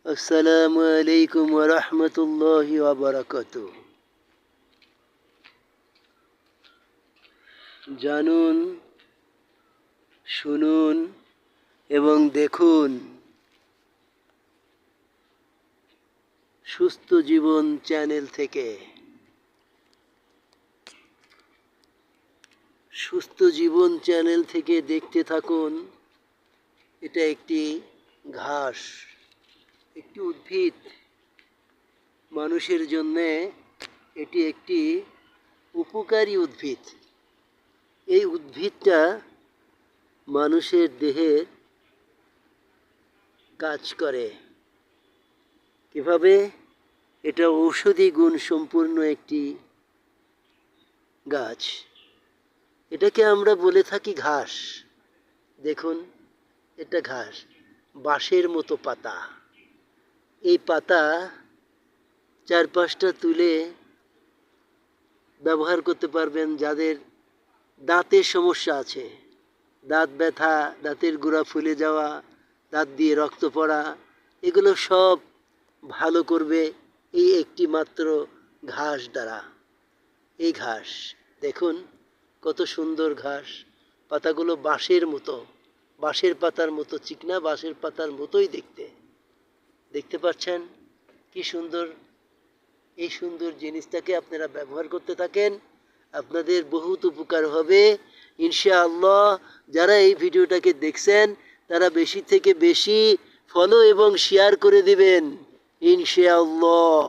আসসালামু আলাইকুম ওয়া রাহমাতুল্লাহি ওয়া বারাকাতুহু। জানুন, শুনুন এবং দেখুন সুস্থ জীবন চ্যানেল থেকে। সুস্থ জীবন চ্যানেল থেকে দেখতে থাকুন। এটা একটি ঘাস, একটি উদ্ভিদ। মানুষের জন্যে এটি একটি উপকারী উদ্ভিদ। এই উদ্ভিদটা মানুষের দেহে কাজ করে। কিভাবে? এটা ঔষধি গুণ সম্পূর্ণ একটি গাছ। এটাকে আমরা বলে থাকি ঘাস। দেখুন, এটা ঘাস, বাঁশের মতো পাতা। এই পাতা 4-5টা তুলে ব্যবহার করতে পারবেন যাদের দাঁতের সমস্যা আছে। দাঁত ব্যথা, দাঁতের গোড়া ফুলে যাওয়া, দাঁত দিয়ে রক্ত পড়া, এগুলো সব ভালো করবে এই একটি মাত্র ঘাস দ্বারা। এই ঘাস দেখুন কত সুন্দর ঘাস। পাতাগুলো বাঁশের মতো, বাঁশের পাতার মতো চিকনা, বাঁশের পাতার মতোই দেখতে। দেখতে পাচ্ছেন কি সুন্দর? এই সুন্দর জিনিসটাকে আপনারা ব্যবহার করতে থাকেন, আপনাদের বহুত উপকার হবে ইনশাআল্লাহ। যারা এই ভিডিওটাকে দেখছেন তারা বেশি থেকে বেশি ফলো এবং শেয়ার করে দিবেন ইনশাআল্লাহ।